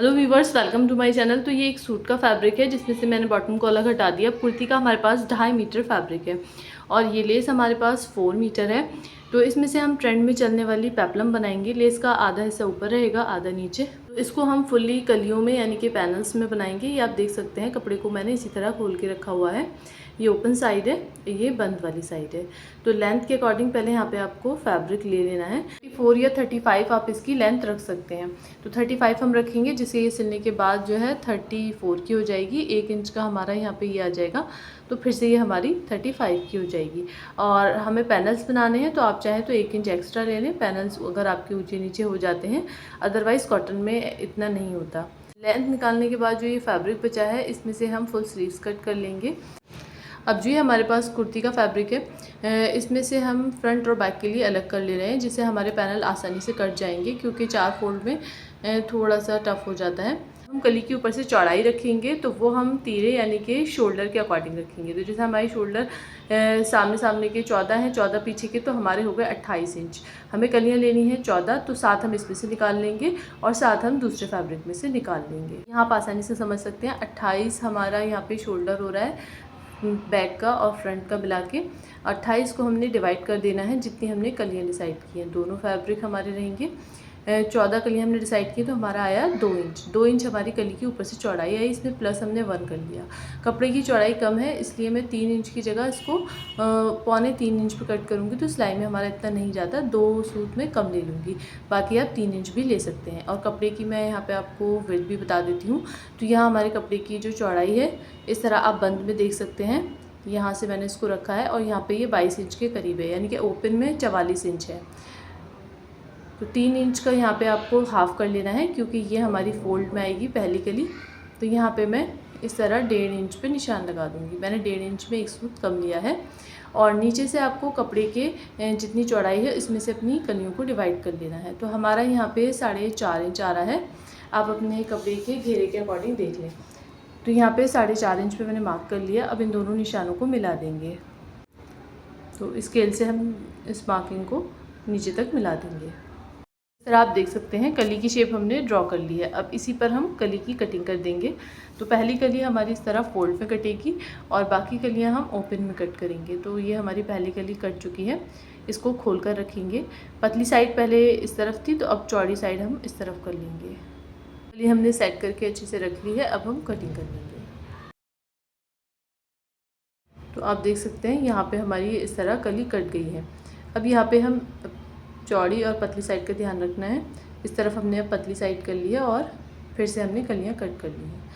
Hello viewers, welcome to my channel. तो ये एक सूट का फैब्रिक है जिसमें से मैंने बॉटम कॉलर हटा दिया। कुर्ती का हमारे पास 2.5 मीटर फैब्रिक है और ये लेस हमारे पास 4 मीटर है। तो इसमें से हम ट्रेंड में चलने वाली पेपलम बनाएंगे। लेस का आधा हिस्सा ऊपर रहेगा, आधा नीचे। तो इसको हम फुल्ली कलियों में यानी कि पैनल्स में बनाएंगे। ये आप देख सकते हैं, कपड़े को मैंने इसी तरह खोल के रखा हुआ है। ये ओपन साइड है, ये बंद वाली साइड है। तो लेंथ के अकॉर्डिंग पहले यहाँ पे आपको फैब्रिक ले लेना है। 4 या 35 आप इसकी लेंथ रख सकते हैं। तो 35 हम रखेंगे, जिसे ये सिलने के बाद जो है 34 की हो जाएगी। 1 इंच का हमारा यहाँ पे ये आ जाएगा, तो फिर से ये हमारी 35 की हो जाएगी। और हमें पैनल्स बनाने हैं, तो आप चाहें तो 1 इंच एक्स्ट्रा ले लें। पैनल्स अगर आपके ऊंचे नीचे हो जाते हैं, अदरवाइज़ कॉटन में इतना नहीं होता। लेंथ निकालने के बाद जो ये फैब्रिक बचा है, इसमें से हम फुल स्लीव्स कट कर लेंगे। अब जो ये हमारे पास कुर्ती का फैब्रिक है, इसमें से हम फ्रंट और बैक के लिए अलग कर ले रहे हैं, जिससे हमारे पैनल आसानी से कट जाएंगे, क्योंकि 4 फोल्ड में थोड़ा सा टफ हो जाता है। हम कली के ऊपर से चौड़ाई रखेंगे, तो वो हम तीरे यानी कि शोल्डर के अकॉर्डिंग रखेंगे। तो जैसे हमारी शोल्डर सामने के 14 हैं, 14 पीछे के, तो हमारे हो गए 28 इंच। हमें कलियाँ लेनी है 14, तो 7 हम इसमें से निकाल लेंगे और 7 हम दूसरे फैब्रिक में से निकाल लेंगे। यहाँ आप आसानी से समझ सकते हैं, 28 हमारा यहाँ पे शोल्डर हो रहा है बैक का और फ्रंट का मिला के। 28 को हमने डिवाइड कर देना है जितनी हमने कलियाँ डिसाइड की हैं। दोनों फैब्रिक हमारे रहेंगे। 14 कलियाँ हमने डिसाइड की, तो हमारा आया 2 इंच। 2 इंच हमारी कली की ऊपर से चौड़ाई आई, इसमें प्लस हमने 1 कर लिया। कपड़े की चौड़ाई कम है, इसलिए मैं 3 इंच की जगह इसको 2.25 इंच पर कट करूँगी। तो सिलाई में हमारा इतना नहीं जाता, 2 सूत में कम ले लूँगी। बाकी आप 3 इंच भी ले सकते हैं। और कपड़े की मैं यहाँ पे आपको विड्थ भी बता देती हूँ। तो यहाँ हमारे कपड़े की जो चौड़ाई है, इस तरह आप बंद में देख सकते हैं। यहाँ से मैंने इसको रखा है और यहाँ पे ये 22 इंच के करीब है, यानी कि ओपन में 44 इंच है। तो 3 इंच का यहाँ पे आपको हाफ़ कर लेना है, क्योंकि ये हमारी फोल्ड में आएगी पहली कली। तो यहाँ पे मैं इस तरह 1.5 इंच पे निशान लगा दूँगी। मैंने 1.5 इंच में 1 सूत कम लिया है। और नीचे से आपको कपड़े के जितनी चौड़ाई है, इसमें से अपनी कलियों को डिवाइड कर लेना है। तो हमारा यहाँ पे 4.5 इंच आ रहा है। आप अपने कपड़े के घेरे के अकॉर्डिंग देख लें। तो यहाँ पे 4.5 इंच पे मैंने मार्क कर लिया। अब इन दोनों निशानों को मिला देंगे। तो स्केल से हम इस मार्किंग को नीचे तक मिला देंगे। इस तरह आप देख सकते हैं, कली की शेप हमने ड्रॉ कर ली है। अब इसी पर हम कली की कटिंग कर देंगे। तो पहली कली हमारी इस तरह फोल्ड में कटेगी और बाकी कलियां हम ओपन में कट करेंगे। तो ये हमारी पहली कली कट चुकी है। इसको खोल कर रखेंगे। पतली साइड पहले इस तरफ थी, तो अब चौड़ी साइड हम इस तरफ कर लेंगे। कली हमने सेट करके अच्छे से रख ली है। अब हम कटिंग कर लेंगे। तो आप देख सकते हैं, यहाँ पे हमारी इस तरह कली कट गई है। अब यहाँ पे हम चौड़ी और पतली साइड का ध्यान रखना है। इस तरफ हमने अब पतली साइड कर ली है और फिर से हमने कलियाँ कट कर ली हैं।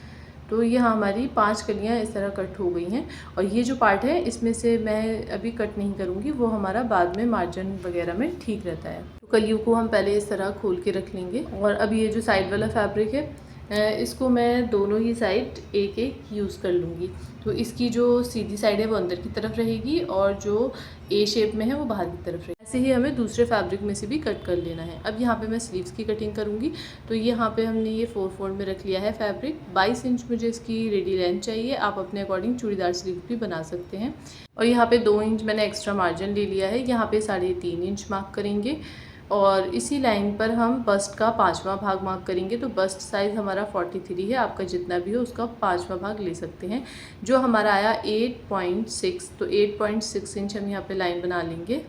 तो ये हमारी 5 कलियाँ इस तरह कट हो गई हैं। और ये जो पार्ट है, इसमें से मैं अभी कट नहीं करूँगी, वो हमारा बाद में मार्जिन वगैरह में ठीक रहता है। तो कलियों को हम पहले इस तरह खोल के रख लेंगे। और अब ये जो साइड वाला फैब्रिक है, इसको मैं दोनों ही साइड एक एक यूज़ कर लूँगी। तो इसकी जो सीधी साइड है वो अंदर की तरफ रहेगी और जो ए शेप में है वो बाहर की तरफ रहेगी। ऐसे ही हमें दूसरे फैब्रिक में से भी कट कर लेना है। अब यहाँ पे मैं स्लीव्स की कटिंग करूँगी। तो यहाँ पे हमने ये 4 फोल्ड में रख लिया है फैब्रिक। 22 इंच मुझे इसकी रेडी लेंथ चाहिए। आप अपने अकॉर्डिंग चूड़ीदार स्लीव भी बना सकते हैं। और यहाँ पे 2 इंच मैंने एक्स्ट्रा मार्जिन ले लिया है। यहाँ पे 3.5 इंच मार्क करेंगे और इसी लाइन पर हम बस्ट का 5वां भाग मार्क करेंगे। तो बस्ट साइज़ हमारा 43 है। आपका जितना भी हो उसका 5वां भाग ले सकते हैं। जो हमारा आया 8.6, तो 8.6 इंच हम यहाँ पे लाइन बना लेंगे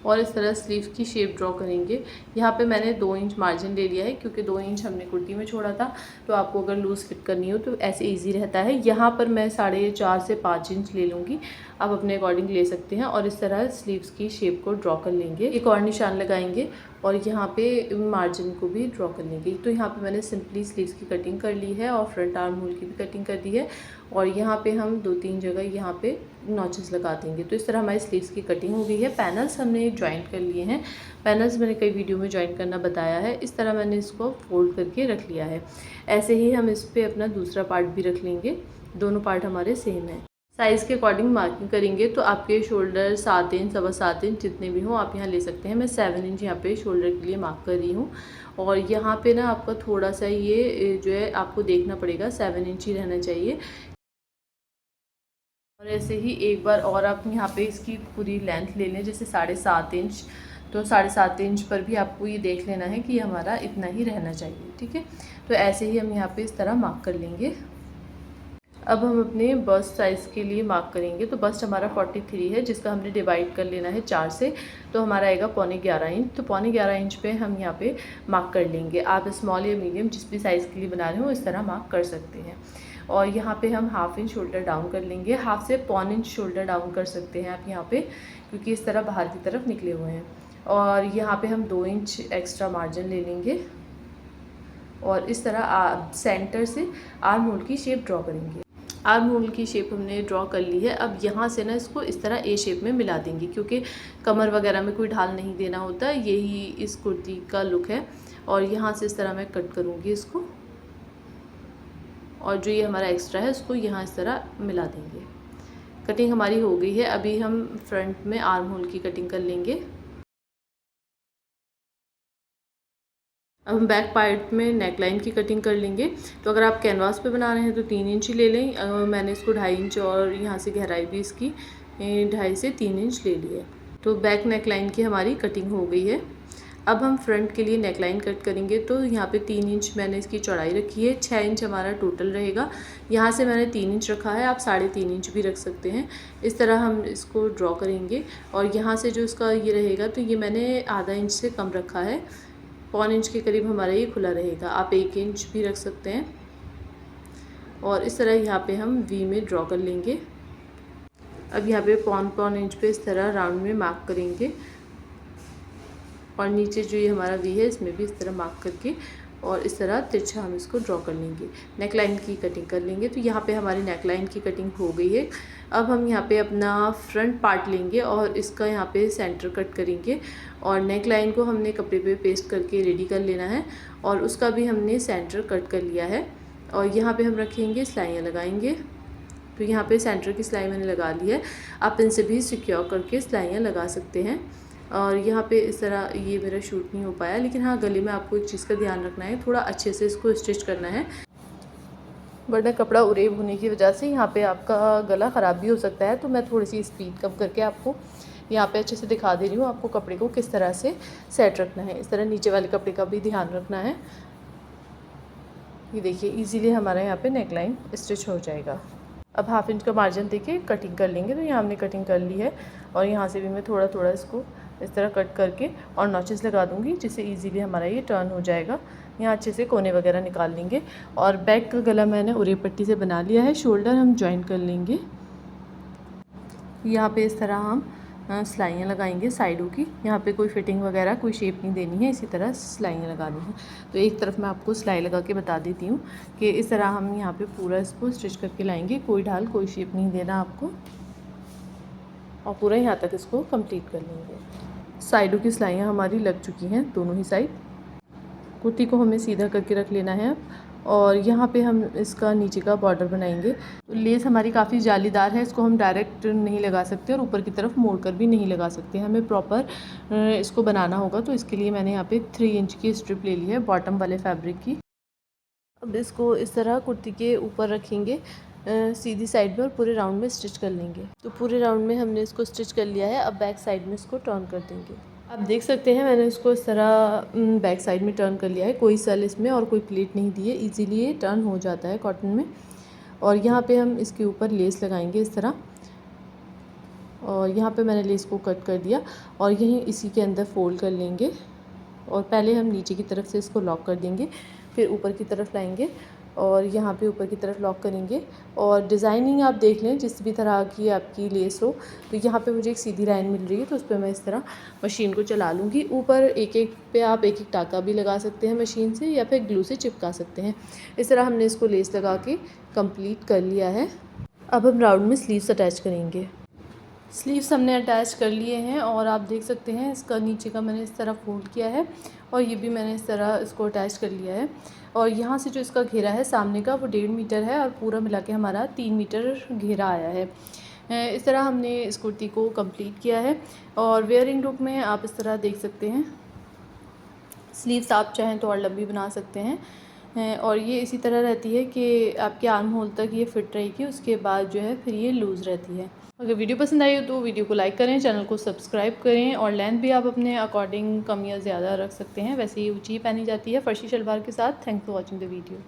और इस तरह स्लीव की शेप ड्रॉ करेंगे। यहाँ पे मैंने 2 इंच मार्जिन ले लिया है, क्योंकि 2 इंच हमने कुर्ती में छोड़ा था। तो आपको अगर लूज़ फिट करनी हो तो ऐसे इजी रहता है। यहाँ पर मैं 4.5 से 5 इंच ले लूँगी। आप अपने अकॉर्डिंग ले सकते हैं। और इस तरह स्लीव्स की शेप को ड्रॉ कर लेंगे। एक और निशान लगाएंगे और यहाँ पे मार्जिन को भी ड्रॉ कर लेंगे। तो यहाँ पे मैंने सिंपली स्लीव्स की कटिंग कर ली है और फ्रंट आर्म होल की भी कटिंग कर दी है। और यहाँ पे हम 2-3 जगह यहाँ पे नॉचेस लगा देंगे। तो इस तरह हमारी स्लीव्स की कटिंग हो गई है। पैनल्स हमने ज्वाइंट कर लिए हैं। पैनल्स मैंने कई वीडियो में ज्वाइंट करना बताया है। इस तरह मैंने इसको फोल्ड करके रख लिया है। ऐसे ही हम इस पर अपना दूसरा पार्ट भी रख लेंगे। दोनों पार्ट हमारे सेम है। साइज़ के अकॉर्डिंग मार्किंग करेंगे। तो आपके शोल्डर 7 इंच, 7.25 इंच जितने भी हों आप यहाँ ले सकते हैं। मैं 7 इंच यहाँ पे शोल्डर के लिए मार्क कर रही हूँ। और यहाँ पे ना आपका थोड़ा सा ये जो है आपको देखना पड़ेगा, 7 इंच ही रहना चाहिए। और ऐसे ही एक बार और आप यहाँ पे इसकी पूरी लेंथ ले लें, जैसे 7.5 इंच। तो 7.5 इंच पर भी आपको ये देख लेना है कि हमारा इतना ही रहना चाहिए, ठीक है। तो ऐसे ही हम यहाँ पे इस तरह मार्क कर लेंगे। अब हम अपने बस्ट साइज़ के लिए मार्क करेंगे। तो बस्ट हमारा 43 है, जिसका हमने डिवाइड कर लेना है 4 से, तो हमारा आएगा 11.25 इंच। तो 11.25 इंच पे हम यहाँ पे मार्क कर लेंगे। आप स्मॉल या मीडियम जिस भी साइज़ के लिए बना रहे हो इस तरह मार्क कर सकते हैं। और यहाँ पे हम 1/2 इंच शोल्डर डाउन कर लेंगे। 1/2 से 1.25 इंच शोल्डर डाउन कर सकते हैं आप यहाँ पे, क्योंकि इस तरह बाहर की तरफ निकले हुए हैं। और यहाँ पे हम 2 इंच एक्स्ट्रा मार्जिन ले लेंगे और इस तरह सेंटर से आर्म होल की शेप ड्रॉ करेंगे। आर्म होल की शेप हमने ड्रॉ कर ली है। अब यहाँ से ना इसको इस तरह ए शेप में मिला देंगे, क्योंकि कमर वगैरह में कोई ढाल नहीं देना होता, यही इस कुर्ती का लुक है। और यहाँ से इस तरह मैं कट करूँगी इसको, और जो ये हमारा एक्स्ट्रा है उसको यहाँ इस तरह मिला देंगे। कटिंग हमारी हो गई है। अभी हम फ्रंट में आर्म होल की कटिंग कर लेंगे। अब हम बैक पार्ट में नेक लाइन की कटिंग कर लेंगे। तो अगर आप कैनवास पे बना रहे हैं तो 3 इंच ही ले लें। मैंने इसको 2.5 इंच और यहाँ से गहराई भी इसकी 2.5 से 3 इंच ले ली है। तो बैक नेक लाइन की हमारी कटिंग हो गई है। अब हम फ्रंट के लिए नेक लाइन कट करेंगे। तो यहाँ पे 3 इंच मैंने इसकी चौड़ाई रखी है, 6 इंच हमारा टोटल रहेगा। यहाँ से मैंने 3 इंच रखा है, आप 3.5 इंच भी रख सकते हैं। इस तरह हम इसको ड्रॉ करेंगे। और यहाँ से जो इसका ये रहेगा, तो ये मैंने आधा इंच से कम रखा है, 1.25 इंच के करीब हमारा ये खुला रहेगा। आप 1 इंच भी रख सकते हैं। और इस तरह यहाँ पे हम वी में ड्रॉ कर लेंगे। अब यहाँ पे 1.25 इंच पे इस तरह राउंड में मार्क करेंगे, और नीचे जो ये हमारा वी है इसमें भी इस तरह मार्क करके और इस तरह तिरछा हम इसको ड्रॉ कर लेंगे। नेक लाइन की कटिंग कर लेंगे। तो यहाँ पे हमारी नेक लाइन की कटिंग हो गई है। अब हम यहाँ पे अपना फ्रंट पार्ट लेंगे और इसका यहाँ पे सेंटर कट करेंगे। और नेक लाइन को हमने कपड़े पे पेस्ट करके रेडी कर लेना है, और उसका भी हमने सेंटर कट कर लिया है। और यहाँ पे हम रखेंगे, सिलाइयाँ लगाएंगे। तो यहाँ पे सेंटर की सिलाई मैंने लगा ली है। आप इनसे भी सिक्योर करके सिलाइयाँ लगा सकते हैं। और यहाँ पे इस तरह ये मेरा शूट नहीं हो पाया, लेकिन हाँ गले में आपको एक चीज़ का ध्यान रखना है, थोड़ा अच्छे से इसको स्टिच करना है, वरना कपड़ा उरेब होने की वजह से यहाँ पे आपका गला ख़राब भी हो सकता है। तो मैं थोड़ी सी स्पीड कम करके आपको यहाँ पे अच्छे से दिखा दे रही हूँ, आपको कपड़े को किस तरह से सेट रखना है। इस तरह नीचे वाले कपड़े का भी ध्यान रखना है। ये देखिए इजीली हमारा यहाँ पे नेक लाइन स्टिच हो जाएगा। अब 1/2 इंच का मार्जिन देके कटिंग कर लेंगे। तो यहाँ हमने कटिंग कर ली है, और यहाँ से भी मैं थोड़ा थोड़ा इसको इस तरह कट करके और नॉचेस लगा दूँगी, जिससे इजीली हमारा ये टर्न हो जाएगा। यहाँ अच्छे से कोने वगैरह निकाल लेंगे। और बैक का गला मैंने उरे पट्टी से बना लिया है। शोल्डर हम जॉइन कर लेंगे। यहाँ पे इस तरह हम सिलाइयाँ लगाएंगे साइडों की। यहाँ पे कोई फिटिंग वगैरह कोई शेप नहीं देनी है, इसी तरह सिलाइयाँ लगानी है। तो एक तरफ मैं आपको सिलाई लगा के बता देती हूँ कि इस तरह हम यहाँ पे पूरा इसको स्टिच करके लाएंगे। कोई ढाल कोई शेप नहीं देना आपको, और पूरा यहाँ तक इसको कंप्लीट कर लेंगे। साइडों की सिलाइयाँ हमारी लग चुकी हैं, दोनों ही साइड। कुर्ती को हमें सीधा करके रख लेना है। और यहाँ पे हम इसका नीचे का बॉर्डर बनाएंगे। तो लेस हमारी काफ़ी जालीदार है, इसको हम डायरेक्ट नहीं लगा सकते और ऊपर की तरफ मोड़कर भी नहीं लगा सकते, हमें प्रॉपर इसको बनाना होगा। तो इसके लिए मैंने यहाँ पे 3 इंच की स्ट्रिप ले ली है बॉटम वाले फैब्रिक की। अब इसको इस तरह कुर्ती के ऊपर रखेंगे सीधी साइड में, और पूरे राउंड में स्टिच कर लेंगे। तो पूरे राउंड में हमने इसको स्टिच कर लिया है। अब बैक साइड में इसको टर्न कर देंगे। आप देख सकते हैं मैंने इसको इस तरह बैक साइड में टर्न कर लिया है। कोई सल इसमें और कोई प्लेट नहीं दी है, इजीली ये टर्न हो जाता है कॉटन में। और यहाँ पे हम इसके ऊपर लेस लगाएंगे इस तरह, और यहाँ पे मैंने लेस को कट कर दिया और यहीं इसी के अंदर फोल्ड कर लेंगे। और पहले हम नीचे की तरफ से इसको लॉक कर देंगे, फिर ऊपर की तरफ लाएंगे और यहाँ पे ऊपर की तरफ लॉक करेंगे। और डिज़ाइनिंग आप देख लें जिस भी तरह की आपकी लेस हो। तो यहाँ पे मुझे एक सीधी लाइन मिल रही है, तो उस पर मैं इस तरह मशीन को चला लूँगी। ऊपर एक एक पे आप एक एक टाका भी लगा सकते हैं मशीन से, या फिर ग्लू से चिपका सकते हैं। इस तरह हमने इसको लेस लगा के कंप्लीट कर लिया है। अब हम राउंड में स्लीव्स अटैच करेंगे। स्लीव्स हमने अटैच कर लिए हैं, और आप देख सकते हैं इसका नीचे का मैंने इस तरह फोल्ड किया है, और ये भी मैंने इस तरह इसको अटैच कर लिया है। और यहाँ से जो इसका घेरा है सामने का वो 1.5 मीटर है, और पूरा मिला के हमारा 3 मीटर घेरा आया है। इस तरह हमने इस कुर्ती को कंप्लीट किया है। और वेयरिंग लुक में आप इस तरह देख सकते हैं। स्लीव्स आप चाहें तो और लंबी बना सकते हैं, हैं और ये इसी तरह रहती है कि आपके आर्म होल तक ये फिट रहेगी, उसके बाद जो है फिर ये लूज़ रहती है। अगर वीडियो पसंद आई हो तो वीडियो को लाइक करें, चैनल को सब्सक्राइब करें और लेंथ भी आप अपने अकॉर्डिंग कम या ज़्यादा रख सकते हैं। वैसे ये ऊँची पहनी जाती है फ़र्शी शलवार के साथ। Thanks for watching the video.